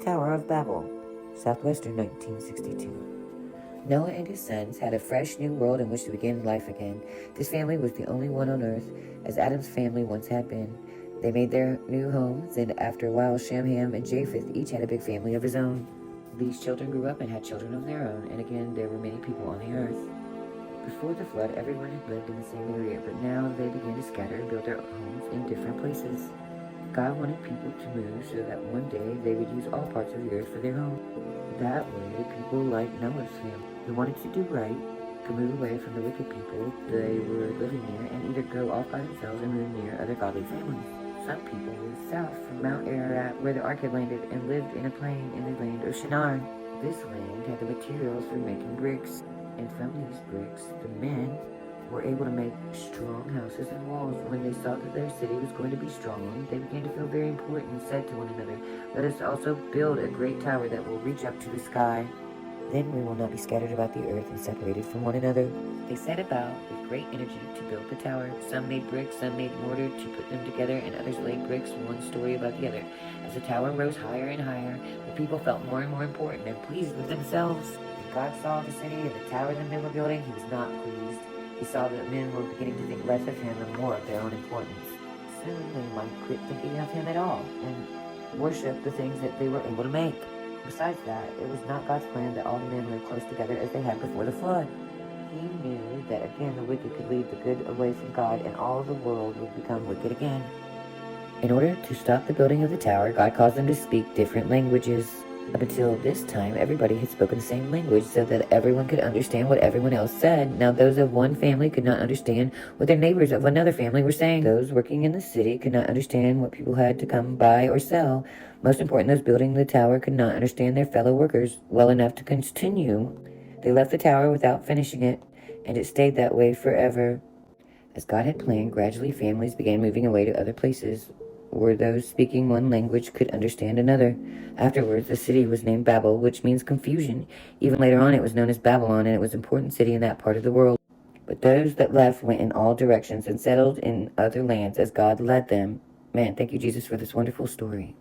Tower of Babel, Southwestern 1962. Noah and his sons had a fresh new world in which to begin life again. This family was the only one on earth, as Adam's family once had been. They made their new homes, and after a while Shem, Ham, and Japheth each had a big family of his own. These children grew up and had children of their own, and again there were many people on the earth. Before the flood, everyone had lived in the same area, but now they began to scatter and build their homes in different places. God wanted people to move so that one day they would use all parts of the earth for their home. That way, people like Noah's family, who wanted to do right, could move away from the wicked people they were living near and either go off by themselves and move near other godly families. Some people moved south from Mount Ararat, where the ark had landed, and lived in a plain in the land of Shinar. This land had the materials for making bricks, and from these bricks, the men were able to make strong houses and walls. When they saw that their city was going to be strong, they began to feel very important and said to one another, "Let us also build a great tower that will reach up to the sky. Then we will not be scattered about the earth and separated from one another." They set about with great energy to build the tower. Some made bricks, some made mortar to put them together, and others laid bricks one story above the other. As the tower rose higher and higher, the people felt more and more important and pleased with themselves. When God saw the city and the tower the men were building, he was not pleased. He saw that men were beginning to think less of him and more of their own importance. Soon they might quit thinking of him at all and worship the things that they were able to make. Besides that, it was not God's plan that all the men live close together as they had before the flood. He knew that again the wicked could lead the good away from God, and all the world would become wicked again. In order to stop the building of the tower, God caused them to speak different languages. Up until this time, everybody had spoken the same language so that everyone could understand what everyone else said. Now those of one family could not understand what their neighbors of another family were saying. Those working in the city could not understand what people had to come buy or sell. Most important, those building the tower could not understand their fellow workers well enough to continue. They left the tower without finishing it, and it stayed that way forever. As God had planned, gradually families began moving away to other places where those speaking one language could understand another. Afterwards, the city was named Babel, which means confusion. Even later on, it was known as Babylon, and it was an important city in that part of the world. But those that left went in all directions and settled in other lands as God led them. Man, thank you, Jesus, for this wonderful story.